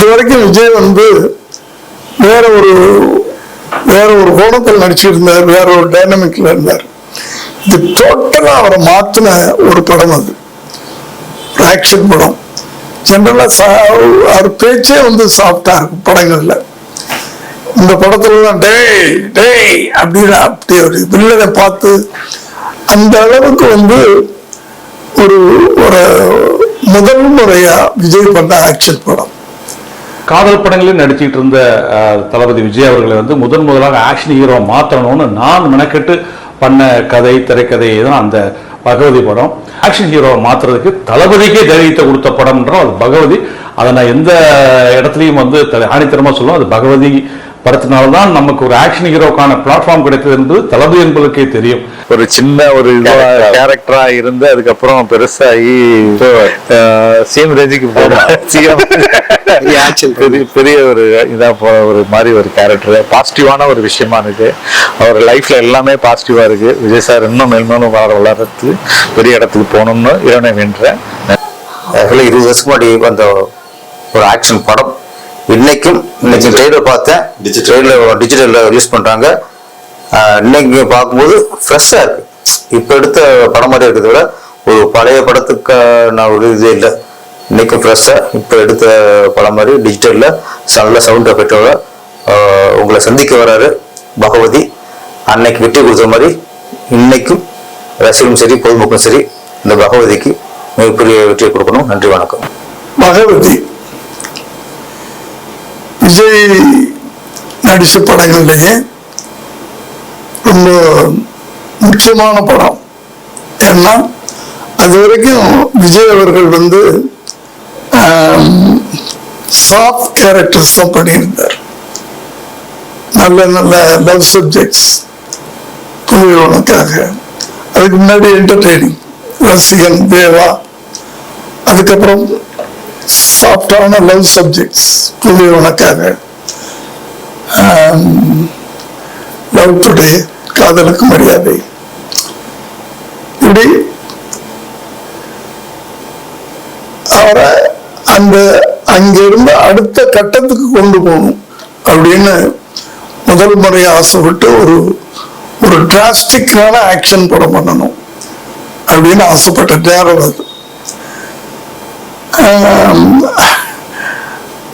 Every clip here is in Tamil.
இதுவரைக்கும் விஜய் வந்து வேற ஒரு கோணத்தில் நடிச்சிருந்தார், வேற ஒரு டைனமிக்ல இருந்தார். இது டோட்டலா அவரை மாத்தின ஒரு படம், அது ஒரு ஆக்ஷன் படம். ஜெனரலா அவர் பேச்சே வந்து சாஃப்டா இருக்கும் படங்கள்ல. இந்த படத்துல தான் டேய் டேய் அப்படின்னு அப்படி ஒரு வில்லனை பார்த்து அந்த அளவுக்கு வந்து ஒரு முதல் முறையா விஜய் பண்ண ஆக்ஷன் படம். காதல் படங்களில் நடிச்சுட்டு இருந்த தளபதி விஜய் அவர்களை வந்து முதலாக ஆக்ஷன் ஹீரோ மாற்றணும்னு நான் மெனக்கெட்டு பண்ண திரைக்கதை தான் அந்த பகவதி படம். ஆக்ஷன் ஹீரோ மாத்துறதுக்கு தளபதிக்கே தைரியத்தை கொடுத்த படம்ன்ற அது பகவதி. அதை நான் எந்த இடத்துலையும் வந்து ஆணித்தரமா சொல்லுவோம், அது பகவதி படத்தினால்தான் நமக்கு ஒரு ஆக்ஷன் ஹீரோக்கான பிளாட்ஃபார்ம் கிடைத்தது என்பது தளபதி என்பதுக்கே தெரியும். ஒரு சின்ன ஒரு கேரக்டரா இருந்து அதுக்கப்புறம் பெருசாகி சிஎம் ரேஞ்சுக்கு பெரிய ஒரு இதா ஒரு மாதிரி ஒரு கேரக்டர், பாசிட்டிவான ஒரு விஷயமா இருக்கு. அவர் லைஃப்ல எல்லாமே பாசிட்டிவா இருக்கு. விஜய் சார் இன்னும் மேலும் வளர்றதுக்கு பெரிய இடத்துக்கு போகணும்னு இறைவனை வேண்டுறேன். 20 வருஷம் முன்னாடி வந்த ஒரு ஆக்ஷன் படம் இன்னைக்கு ட்ரெயிலர் பார்த்தேன், டிஜிட்டல்ல ரிலீஸ் பண்றாங்க. இன்னைக்கு பார்க்கும்போது ஃப்ரெஷ்ஷா இருக்கு. இப்ப எடுத்த படம் மாதிரி இருக்கிறத விட ஒரு பழைய படத்துக்கான ஒரு இது இல்லை. இன்னைக்கும் ஃப்ரெஷ்ஷா இப்ப எடுத்த படம் மாதிரி டிஜிட்டல்ல நல்ல சவுண்ட் எஃபெக்டோட உங்களை சந்திக்க வராரு பகவதி. அன்னைக்கு வெற்றி கொடுத்த மாதிரி இன்னைக்கும் ரசிகரும் சரி பொதுமக்களும் சரி இந்த பகவதிக்கு மிகப்பெரிய வெற்றியை கொடுக்கணும். நன்றி, வணக்கம். பகவதி விஜய் நடிச்ச படங்கள்லயே ரொம்ப முக்கியமான படம். ஏன்னா அது வரைக்கும் விஜய் அவர்கள் வந்து சாஃப்ட் கேரக்டர்ஸ் தான் பண்ணியிருந்தார். நல்ல நல்ல லவ் சப்ஜெக்ட்ஸ், புதுவனுக்காக, அதுக்கு முன்னாடி என்டர்டெய்னிங், ரசிகன், தேவா, அதுக்கப்புறம் சாஃப்டான லவ் சப்ஜெக்ட்ஸ், புதுவனுக்காக, லவ் டுடே, காதலுக்கு மரியாதை, இப்படி அவரை அந்த அங்கிருந்து அடுத்த கட்டத்துக்கு கொண்டு போகணும் அப்படின்னு முதல் முறையை ஆசைப்பட்டு ஒரு டிராஸ்டிக்கான ஆக்ஷன் படம் பண்ணணும் அப்படின்னு ஆசைப்பட்ட நேரம் அது.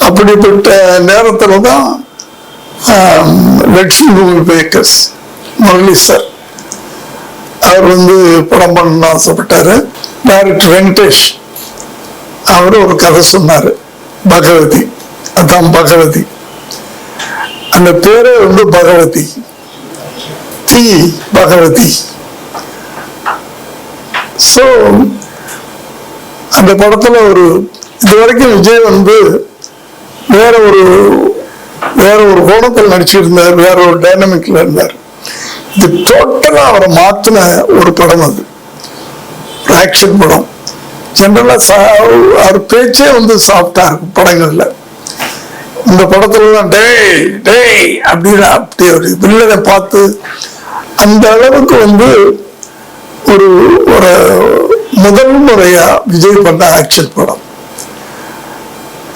அப்படிப்பட்ட நேரத்துல தான் லட்சுமி பூமி பேக்கர்ஸ் முரளி சார் அவர் வந்து படம் பண்ணணும்னு ஆசைப்பட்டாரு. டைரக்டர் வெங்கடேஷ் அவரு ஒரு கதை சொன்னாரு, பகவதி. அதான் பகவதி, அந்த பேரே வந்து பகவதி, தி பகவதி. சோ அந்த படத்துல இதுவரைக்கும் விஜய் வந்து வேற ஒரு கோணத்தில் நடிச்சிருந்தார், வேற ஒரு டைனமிக்ல இருந்தார். இது டோட்டலா அவரை மாத்தின ஒரு படம், அது ஒரு ஆக்ஷன் படம். ஜெனரலா அவர் பேச்சே வந்து சாஃப்டா இருக்கும் படங்கள்ல. இந்த படத்துல தான் டேய் டேய் அப்படின்னு அப்படி ஒரு வில்லனை பார்த்து அந்த அளவுக்கு வந்து ஒரு முதல் முறையா விஜய் பண்ண ஆக்ஷன் படம்.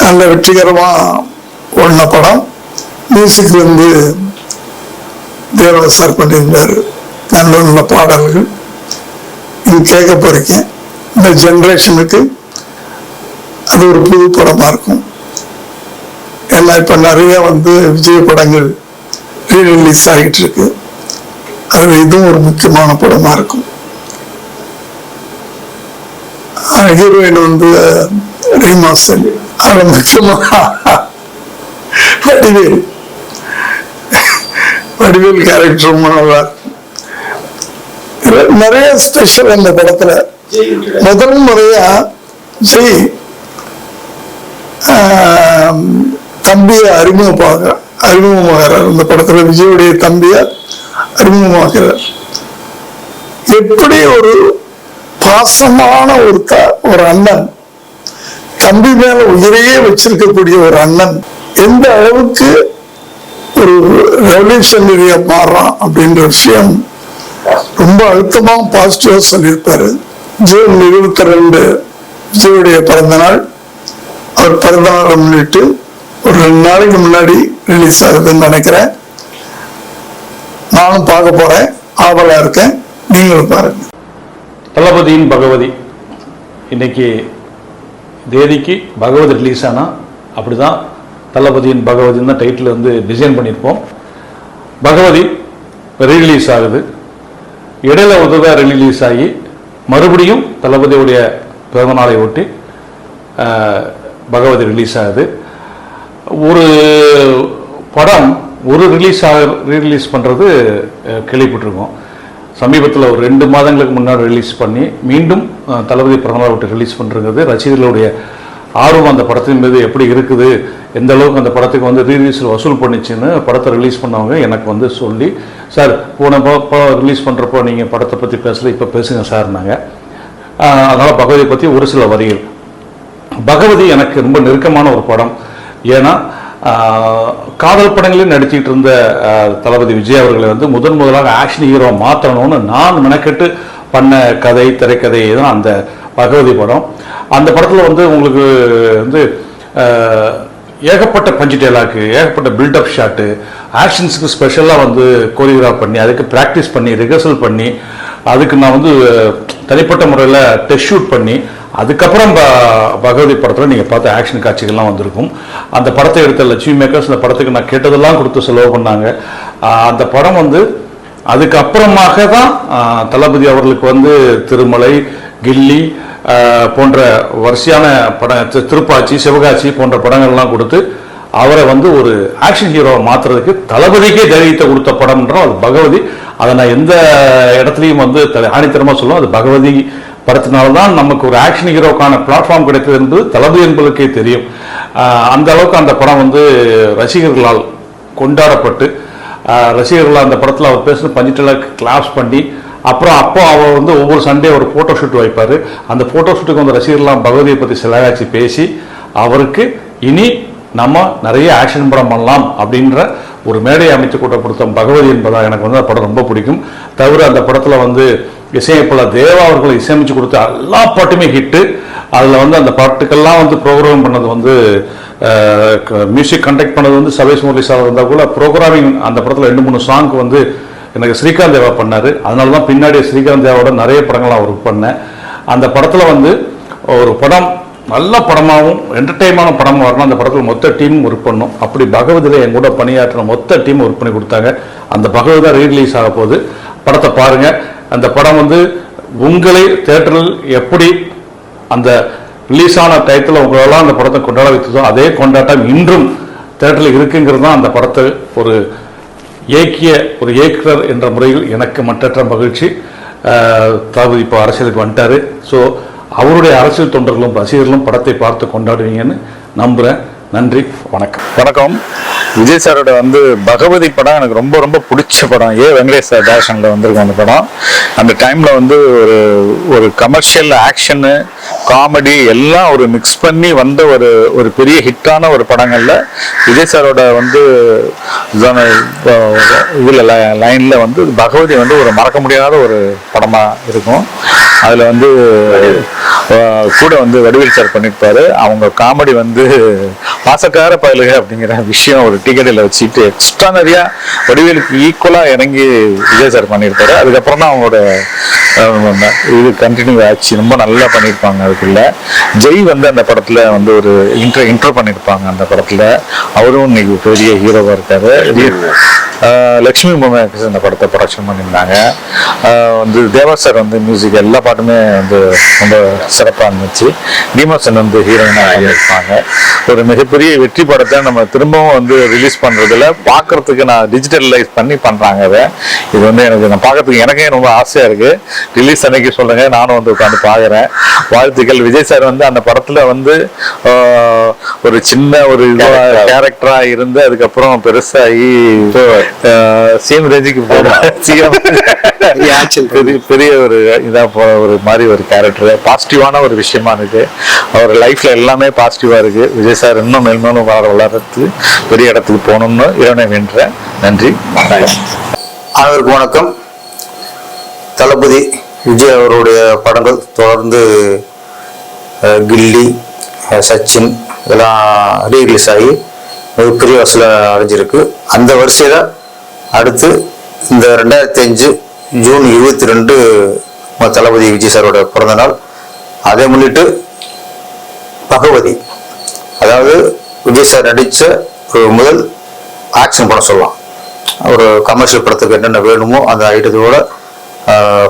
நல்ல வெற்றிகரமா ஓடின படம். மியூசிக் வந்து தேவா சார் பண்ணியிருந்தாரு. நல்ல நல்ல பாடல்கள் நீங்க கேட்க போறீங்க. இந்த ஜெனரேஷனுக்கு அது ஒரு புது படமா இருக்கும். ஏன்னா இப்ப நிறைய வந்து விஜய் படங்கள் ரீரிலீஸ் ஆகிட்டு இருக்கு. அதுல இதுவும் ஒரு முக்கியமான படமா இருக்கும். ஹீரோயின் வந்து ரீமா சென், அதுல முக்கியமா வடிவேல் கேரக்டர் ரொம்ப நல்லா இருக்கும். நிறைய ஸ்பெஷல் அந்த படத்துல. முதல் முறையா ஜெய் தம்பிய அறிமுகமாகிறார். இந்த படத்துல விஜயுடைய தம்பிய அறிமுகமாகிறார். எப்படி ஒரு பாசமான ஒரு அண்ணன், தம்பி மேல உயிரையே வச்சிருக்கக்கூடிய ஒரு அண்ணன் எந்த அளவுக்கு ஒரு ரெவல்யூஷனரியா மாறுறான் அப்படின்ற விஷயம் ரொம்ப அழுத்தமா பாசிட்டிவா சொல்லியிருப்பாரு. ஜூன் 22 விஜயுடைய பிறந்த நாள். அவர் பிறந்த நாளை முன்னிட்டு ஒரு 2 நாளைக்கு முன்னாடி ரிலீஸ் ஆகுதுன்னு நினைக்கிறேன். நானும் பார்க்க போறேன், ஆவலா இருக்கேன், நீங்களும் பாருங்க. தளபதியின் பகவதி இன்னைக்கு தேதிக்கு பகவதி ரிலீஸ் ஆனா அப்படிதான் தளபதியின் பகவதின்னு தான் டைட்டில் வந்து டிசைன் பண்ணியிருப்போம். பகவதி ரீரிலீஸ் ஆகுது. இடையில ஒரு தடவை ரீரிலீஸ் ஆகி மறுபடியும் தளபதியுடைய பிறந்தநாளை ஒட்டி பகவதி ரிலீஸ் ஆகுது. ஒரு படம் ஒரு ரீரிலீஸ் பண்ணுறது கேள்விப்பட்டிருக்கோம். சமீபத்தில் ஒரு 2 மாதங்களுக்கு முன்னாடி ரிலீஸ் பண்ணி மீண்டும் தளபதி பிறந்தநாளை ஒட்டி ரிலீஸ் பண்ணுறது ரசிகர்களுடைய ஆர்வம் அந்த படத்தின் மீது எப்படி இருக்குது, எந்த அளவுக்கு அந்த படத்துக்கு வந்து ரீரிலீஸில் வசூல் பண்ணிச்சுன்னு படத்தை ரிலீஸ் பண்ணவங்க எனக்கு வந்து சொல்லி, சார் போன ரிலீஸ் பண்ணுறப்போ நீங்கள் படத்தை பற்றி பேசல, இப்போ பேசுங்க சார்னாங்க. அதனால் பகவதியை பற்றி ஒரு சில வரிகள். பகவதி எனக்கு ரொம்ப நெருக்கமான ஒரு படம். ஏன்னா காதல் படங்களில் நடிச்சிட்டு இருந்த தளபதி விஜய் அவர்களை வந்து முதலாக ஆக்ஷன் ஹீரோ மாற்றணும்னு நான் மெனக்கெட்டு பண்ண கதை திரைக்கதை தான் அந்த பகவதி படம். அந்த படத்தில் வந்து உங்களுக்கு வந்து ஏகப்பட்ட பஞ்சு டைலாக்கு, ஏகப்பட்ட பில்டப் ஷாட்டு, ஆக்ஷன்ஸுக்கு ஸ்பெஷலாக வந்து கோரியோகிராஃப் பண்ணி அதுக்கு ப்ராக்டிஸ் பண்ணி ரிஹர்சல் பண்ணி அதுக்கு நான் வந்து தனிப்பட்ட முறையில் டெஸ்ட் ஷூட் பண்ணி அதுக்கப்புறம் பகவதி படத்தில் நீங்கள் பார்த்த ஆக்ஷன் காட்சிகள்லாம் வந்திருக்கும். அந்த படத்தை எடுத்த லட்சுமி மேக்கர்ஸ் அந்த படத்துக்கு நான் கேட்டதெல்லாம் கொடுத்து செலவு பண்ணாங்க. அந்த படம் வந்து அதுக்கப்புறமாக தான் தளபதி அவர்களுக்கு வந்து திருமலை, கில்லி போன்ற வரிசையான திருப்பாச்சி, சிவகாசி போன்ற படங்கள்லாம் கொடுத்து அவரை வந்து ஒரு ஆக்ஷன் ஹீரோவை மாற்றுறதுக்கு தளபதிக்கே தைரியத்தை கொடுத்த படம்ன்றோம் அது பகவதி. அதை நான் எந்த இடத்துலையும் வந்து ஆணித்தரமாக சொல்லுவோம், அது பகவதி படத்தினால்தான் நமக்கு ஒரு ஆக்ஷன் ஹீரோக்கான பிளாட்ஃபார்ம் கிடைத்தது என்பது தளபதி என்பதற்கே தெரியும். அந்த அளவுக்கு அந்த படம் வந்து ரசிகர்களால் கொண்டாடப்பட்டு ரசிகர்களால் அந்த படத்தில் அவர் பேசுகிற பஞ்சிட்டெல்லாம் கிளாப்ஸ் பண்ணி அப்புறம் அவர் வந்து ஒவ்வொரு சண்டே ஒரு ஃபோட்டோ ஷூட் வைப்பார். அந்த ஃபோட்டோ ஷூட்டுக்கு வந்து ரசிகர்கள்லாம் பகவதியை பற்றி சிலகாட்சி பேசி அவருக்கு இனி நம்ம நிறைய ஆக்ஷன் படம் பண்ணலாம் அப்படின்ற ஒரு மேடையை அமைத்து கூட்டப்படுத்தும் பகவதி என்பதாக எனக்கு வந்து அந்த படம் ரொம்ப பிடிக்கும். தவிர அந்த படத்தில் வந்து இசையமைப்பாளர் தேவா அவர்களை இசையமைச்சு கொடுத்த எல்லா பாட்டுமே ஹிட்டு. அதில் வந்து அந்த பாட்டுக்கெல்லாம் வந்து ப்ரோக்ராம் பண்ணது வந்து மியூசிக் கண்டக்ட் பண்ணது வந்து சபேஷ் முரளி சார் இருந்தால் கூட ப்ரோக்ராமிங் அந்த படத்தில் 2-3 சாங்க்கு வந்து எனக்கு ஸ்ரீகாந்த் தேவா பண்ணார். அதனால தான் பின்னாடி ஸ்ரீகாந்த் தேவாவோட நிறைய படங்கள்லாம் ஒர்க் பண்ணேன். அந்த படத்தில் வந்து ஒரு படம் நல்ல படமாகவும் என்டர்டெயினான படமாக வரணும். அந்த படத்தில் மொத்த டீமும் ஒர்க் பண்ணணும். அப்படி பகவதியில் என் கூட பணியாற்றின மொத்த டீம் ஒர்க் பண்ணி கொடுத்தாங்க. அந்த பகவதி தான் ரீரிலீஸ் ஆக போகுது. படத்தை பாருங்கள். அந்த படம் வந்து உங்களை தேட்டரில் எப்படி அந்த ரிலீஸ் ஆன டயத்தில் உங்களெல்லாம் அந்த படத்தை கொண்டாட வைத்ததோ அதே கொண்டாட்டம் இன்றும் தேட்டரில் இருக்குங்கிறது தான் அந்த படத்தை ஒரு இயக்குனர் என்ற முறையில் எனக்கு மற்றற்ற மகிழ்ச்சி. தளபதி இப்போ அரசியலுக்கு வந்துட்டாரு. ஸோ அவருடைய அரசியல் தொண்டர்களும் ரசிகர்களும் படத்தை பார்த்து கொண்டாடுவீங்கன்னு நம்புகிறேன். நன்றி, வணக்கம். வணக்கம். விஜய் சாரோட வந்து பகவதி படம் எனக்கு ரொம்ப ரொம்ப பிடிச்ச படம். வெங்கடேஷ் சார் டேரக்ஷன்ல வந்திருக்கும் அந்த படம். அந்த டைம்ல வந்து ஒரு கமர்ஷியல் ஆக்ஷனு காமெடி எல்லாம் ஒரு மிக்ஸ் பண்ணி வந்த ஒரு பெரிய ஹிட்டான ஒரு படங்கள்ல விஜய் சாரோட வந்து இதுல லைன்ல வந்து பகவதி வந்து ஒரு மறக்க முடியாத ஒரு படமா இருக்கும். அதுல வந்து கூட வந்து வடிவேல் சார் பண்ணியிருப்பாரு. அவங்க காமெடி வந்து பாசக்கார பயலுக அப்படிங்கிற விஷயம் ஒரு டிக்கெட்டில் வச்சுட்டு எக்ஸ்ட்ரானரியா வடிவேலுக்கு ஈக்குவலா இறங்கி விஜய் சார் பண்ணியிருப்பாரு. அதுக்கப்புறம் தான் அவங்களோட இது கண்டினியூ ஆச்சு. ரொம்ப நல்லா பண்ணியிருப்பாங்க. அதுக்குள்ள ஜெய் வந்து அந்த படத்துல வந்து ஒரு இன்ட்ரோ பண்ணியிருப்பாங்க. அந்த படத்துல அவரும் இன்னைக்கு பெரிய ஹீரோவா இருக்காரு. லக்ஷ்மி மூமேக்கர்ஸ் இந்த படத்தை ப்ரொடக்ஷன் பண்ணியிருந்தாங்க. வந்து தேவா சார் வந்து மியூசிக் எல்லா பாட்டுமே வந்து ரொம்ப சிறப்பாக இருந்துச்சு. டிமோசன் வந்து ஹீரோயினாக இருப்பாங்க. ஒரு மிகப்பெரிய வெற்றி படத்தை நம்ம திரும்பவும் வந்து ரிலீஸ் பண்ணுறதுல பார்க்கறதுக்கு நான் டிஜிட்டலைஸ் பண்ணி பண்ணுறாங்க. அதை இது வந்து நான் பார்க்கறதுக்கு எனக்கே ரொம்ப ஆசையாக இருக்குது. ரிலீஸ் அன்னைக்கு சொல்லுங்க, நானும் வந்து உட்காந்து பார்க்குறேன். வாழ்த்துக்கள். விஜய் சார் வந்து அந்த படத்தில் வந்து ஒரு சின்ன ஒரு கேரக்டரா இருந்து அதுக்கப்புறம் பெருசாகி சேம் ரேஞ்சுக்கு பெரிய ஒரு இதா ஒரு மாதிரி ஒரு கேரக்டர். பாசிட்டிவான ஒரு விஷயமா இருக்கு. அவர் லைஃப்ல எல்லாமே பாசிட்டிவா இருக்கு. விஜய் சார் இன்னும் மேலும் வளர்றது பெரிய இடத்துக்கு போகணும்னு இறைவனை வேண்டுறேன். நன்றி. அனைவருக்கும் வணக்கம். தளபதி விஜய் அவருடைய படங்கள் தொடர்ந்து கில்லி, சச்சின் இதெல்லாம் ரீரிலீஸ் ஆகி மிகப்பெரிய வசூலை அடைஞ்சிருக்கு. அந்த வரிசையில் அடுத்து இந்த 2005 ஜூன் 22 தளபதி விஜய் சாரோட பிறந்த நாள். அதை முன்னிட்டு பகவதி, அதாவது விஜய் சார் நடித்த ஒரு முதல் ஆக்ஷன் படம் சொல்லலாம். ஒரு கமர்ஷியல் படத்துக்கு என்னென்ன வேணுமோ அந்த ஐட்டத்தோட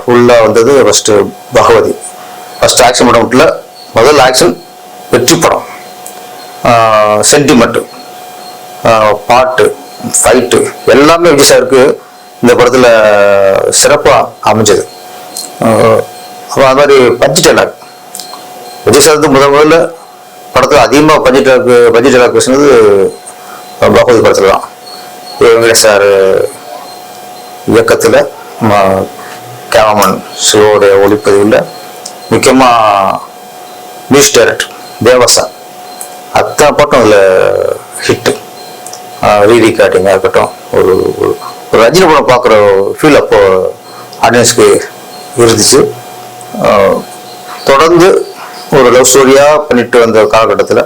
ஃபுல்லாக வந்தது ஃபஸ்ட்டு பகவதி. ஃபஸ்ட் ஆக்ஷன் படம் மட்டும் இல்லை, முதல் ஆக்ஷன் வெற்றி படம். சென்டிமெண்ட்டு, பாட்டு, ஃபைட்டு எல்லாமே விஜய் சாருக்கு இந்த படத்தில் சிறப்பாக அமைஞ்சது. அப்புறம் அது மாதிரி பட்ஜெட் டைலாக், விஜய் சார் வந்து முதல்ல படத்தில் அதிகமாக பட்ஜெட் டைலாக் பேசுனது பகவதி படத்தில் தான். வெங்கடேஷ் சார் இயக்கத்தில் கேமராமேன் சிவோடைய ஒளிப்பதிவில் முக்கியமாக மியூசிக் டைரக்டர் தேவசா அத்தனை பாட்டும் அதில் ஹிட்டு. ரீரிகார்டிங்காக இருக்கட்டும், ஒரு ரஜினி படம் பார்க்குற ஃபீல் அப்போ ஆடியன்ஸ்க்கு இருந்துச்சு. தொடர்ந்து ஒரு லவ் ஸ்டோரியாக பண்ணிட்டு வந்த காலகட்டத்தில்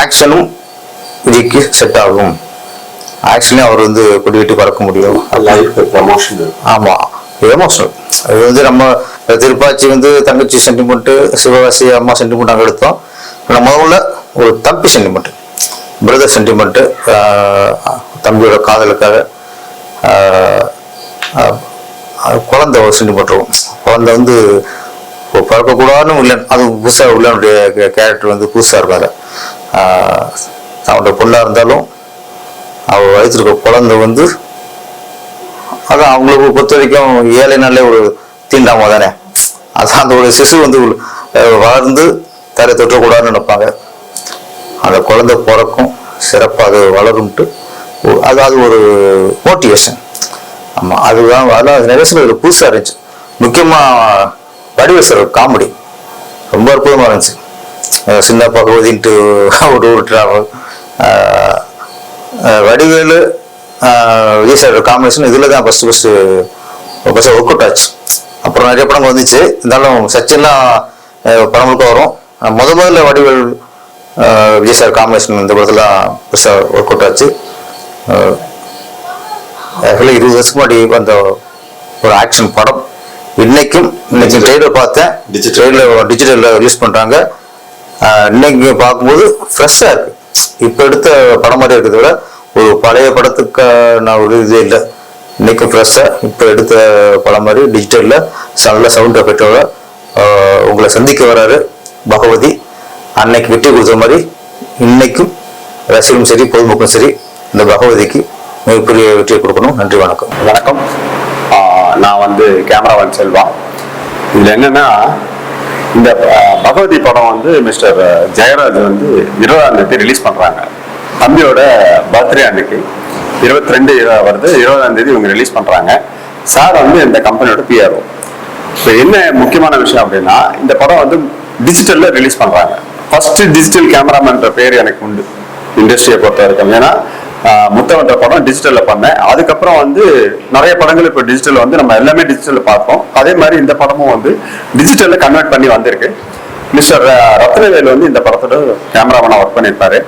ஆக்ஷனும் விஜய்க்கு செட் ஆகும். ஆக்ஷன்லேயும் அவர் வந்து கொடி வெட்டி பறக்க முடியும். ஆமாம், எமோஷனல். அது வந்து நம்ம திருப்பாச்சி வந்து தங்கச்சி சென்டிமெண்ட்டு, சிவகாசி அம்மா சென்டிமெண்ட் நாங்கள் எடுத்தோம். நம்ம முதல்ல ஒரு தம்பி சென்டிமெண்ட்டு, பிரதர் சென்டிமெண்ட்டு, தம்பியோட காதலுக்காக குழந்தை ஒரு சென்டிமெண்ட் இருக்கும். குழந்தை வந்து பறக்கக்கூடாதுன்னு வில்லன், அது புதுசாக வில்லனுடைய கேரக்டர் வந்து புதுசாக இருப்பார். அவனுடைய பொண்ணாக இருந்தாலும் அவள் வயிற்றுருக்க குழந்தை வந்து அதான் அவங்களுக்கு பொறுத்த வரைக்கும் 7 நாள்லேயே ஒரு தீண்டாம தானே. அதான் அந்த ஒரு சிசு வந்து வளர்ந்து தரை தொற்றக்கூடாதுன்னு நினைப்பாங்க. அந்த குழந்தை பிறக்கும், சிறப்பாக அது வளரும்ட்டு அது ஒரு மோட்டிவேஷன். ஆமாம், அதுதான். அதெல்லாம் நிறைய சில புதுசாக இருந்துச்சு. முக்கியமாக வடிவேல் சார் காமெடி ரொம்ப அற்புதமாக இருந்துச்சு. சின்ன பகவதின்ட்டு ஒரு travel, Vadivelu Vijay sir combination இதில் தான் ஃபஸ்ட்டு ஒர்க் அவுட் ஆச்சு. அப்புறம் நிறைய படங்கள் வந்துச்சு, இருந்தாலும் சச்சின்லாம் படங்களுக்கு வரும். முதல்ல வடிவேல் விஜய் சார் காம்பினேஷன் இந்த படத்துலாம் பெருசாக ஒர்க் அவுட் ஆச்சு. ஆக்சுவலி 20 வருஷத்துக்கு முன்னாடி வந்த ஒரு ஆக்ஷன் படம் இன்னைக்கு ட்ரெயிலர் பார்த்தேன். டிஜிட்டலில் ரிலீஸ் பண்ணுறாங்க. இன்னைக்கு பார்க்கும்போது ஃப்ரெஷ்ஷாக இருக்குது. இப்போ எடுத்த படம் மாதிரி இருக்கிறத விட ஒரு பழைய படத்துக்கான ஒரு இதே இல்லை. இன்னைக்கும் ஃப்ரெஷ்ஷாக இப்போ எடுத்த படம் மாதிரி டிஜிட்டலில் நல்ல சவுண்ட் எஃபெக்டோட உங்களை சந்திக்க வராரு பகவதி. அன்னைக்கு வெற்றி கொடுத்த மாதிரி இன்னைக்கும் ரசிகரும் சரி பொதுமக்களும் சரி இந்த பகவதிக்கு மிகப்பெரிய வெற்றியை கொடுக்கணும். நன்றி, வணக்கம். வணக்கம். நான் வந்து கேமராமேன் செல்வா. இதில் என்னன்னா, இந்த பகவதி படம் வந்து மிஸ்டர் ஜெயராஜ் வந்து 20ஆம் தேதி ரிலீஸ் பண்ணுறாங்க. தம்பியோட பர்த்டே அன்னைக்கு 22 வருது, 20ஆம் தேதி இவங்க ரிலீஸ் பண்ணுறாங்க. சார் வந்து இந்த கம்பெனியோட பிஆர்ஓ. இப்போ என்ன முக்கியமான விஷயம் அப்படின்னா, இந்த படம் வந்து டிஜிட்டலில் ரிலீஸ் பண்ணுறாங்க. ஃபர்ஸ்ட் டிஜிட்டல் கேமராமேன்ற பேர் எனக்கு உண்டு இண்டஸ்ட்ரியை பொறுத்த வரைக்கும். ஏன்னா முத்தவன்ற படம் டிஜிட்டலில் பண்ணேன். அதுக்கப்புறம் வந்து நிறைய படங்கள் இப்போ டிஜிட்டலில் வந்து நம்ம எல்லாமே டிஜிட்டலில் பார்த்தோம். அதே மாதிரி இந்த படமும் வந்து டிஜிட்டலில் கன்வெர்ட் பண்ணி வந்திருக்கு. மிஸ்டர் ரத்னவேல் வந்து இந்த படத்தோட கேமராமேனாக ஒர்க் பண்ணியிருப்பாரு.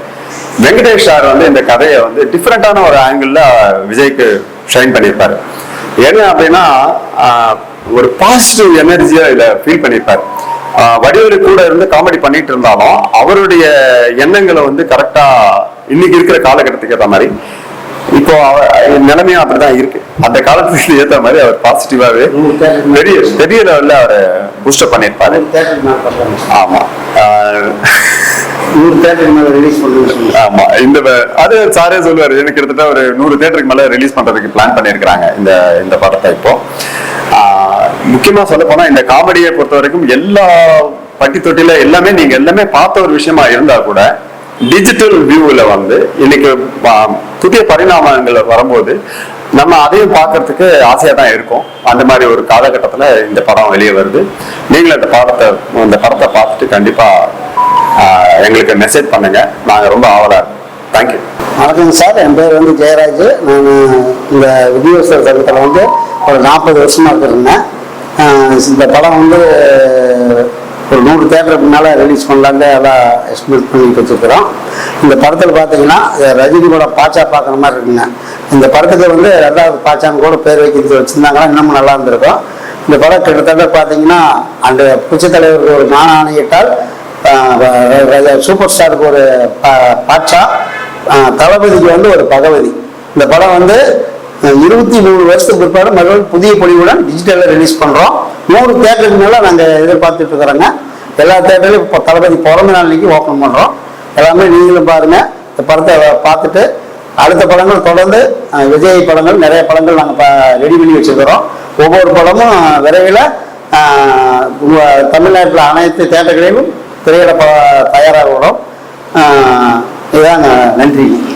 வெங்கடேஷ் சார் வந்து இந்த கதையை வந்து டிஃப்ரெண்டான ஒரு ஆங்கிளில் விஜய்க்கு ஷைன் பண்ணியிருப்பாரு. என்ன அப்படின்னா, ஒரு பாசிட்டிவ் எனர்ஜியா இதில் ஃபீல் பண்ணியிருப்பாரு. வடிவேலு கூட இருந்து காமெடி பண்ணிட்டு இருந்தாலும் அவருடைய எண்ணங்களை வந்து கரெக்டா இன்னைக்கு இருக்கிற காலகட்டத்துக்கு ஏற்ற மாதிரி இப்போ நிலைமையும் அப்படிதான் இருக்கு. அந்த காலத்துக்கு ஏற்ற மாதிரி அவர் பாசிட்டிவாவே பெரிய லெவல்ல அவர் பூஸ்டப் பண்ணியிருப்பாரு. ஆமா, 100 தியேட்டருக்கு மேல ரிலீஸ் பண்ணுவாங்க. ஆமா, இந்த அது சாரே சொல்லுவாரு, எனக்கு கிட்டத்தட்ட ஒரு 100 தியேட்டருக்கு மேல ரிலீஸ் பண்றதுக்கு பிளான் பண்ணியிருக்கிறாங்க இந்த படத்தை. இப்போ முக்கியமா சொல்ல போனா இந்த காமெடியை பொறுத்த வரைக்கும் எல்லா பட்டி தொட்டில எல்லாமே நீங்க எல்லாமே பார்த்த ஒரு விஷயமா இருந்தா கூட டிஜிட்டல் வியூவில் வந்து இன்னைக்கு புதிய பரிணாமங்கள் வரும்போது நம்ம அதையும் பார்க்கறதுக்கு ஆசையா தான் இருக்கும். அந்த மாதிரி ஒரு காலகட்டத்தில் இந்த படம் வெளியே வருது. நீங்களும் இந்த படத்தை பார்த்துட்டு கண்டிப்பா எங்களுக்கு மெசேஜ் பண்ணுங்க. நாங்கள் ரொம்ப ஆவலா இருக்கோம். தேங்க்யூ. வணக்கம் சார், என் பேர் வந்து ஜெயராஜ். நான் இந்த விநியோகஸ்தர் சங்கத்தில் வந்து ஒரு 40 வருஷமா இருந்தேன். இந்த படம் வந்து ஒரு 100 தேட்டருக்கு முன்னால் ரிலீஸ் பண்ணலான்னு எல்லாம் எஸ்டிமேட் பண்ணிட்டு வச்சுருக்கிறோம். இந்த படத்தில் பார்த்தீங்கன்னா ரஜினி கூட பாச்சா பார்க்குற மாதிரி இருக்குங்க. இந்த படத்துக்கு வந்து 2வது பாச்சான்னு கூட பேர் வைக்கிறது வச்சுருந்தாங்கன்னா இன்னமும் நல்லா இருந்திருக்கும். இந்த படம் கிட்டத்தட்ட பார்த்தீங்கன்னா அந்த புரட்சி தலைவருக்கு ஒரு ஞான ஆணையிட்டால் சூப்பர் ஸ்டாருக்கு ஒரு பாட்சா, தளபதிக்கு வந்து ஒரு பகவதி. இந்த படம் வந்து 23 வருஷத்துக்கு பிற்பாடு மறுபடியும் புதிய பொலிவுடன் டிஜிட்டலில் ரிலீஸ் பண்ணுறோம். 100 தேட்டருக்கு மேலே நாங்கள் எதிர்பார்த்துட்டு இருக்கிறோங்க. எல்லா தேட்டர்லையும் இப்போ தளபதி பிறந்த நாளைக்கு ஓப்பன் பண்ணுறோம். எல்லாமே நீங்களும் பாருங்கள். இந்த படத்தை பார்த்துட்டு அடுத்த படங்கள் தொடர்ந்து விஜய் படங்கள் நிறைய படங்கள் நாங்கள் ரெடி பண்ணி வச்சுருக்கிறோம். ஒவ்வொரு படமும் விரைவில் தமிழ்நாட்டில் அனைத்து தேட்டர்களிலும் திரையிட தயாராக வரும். இதாங்க. நன்றி.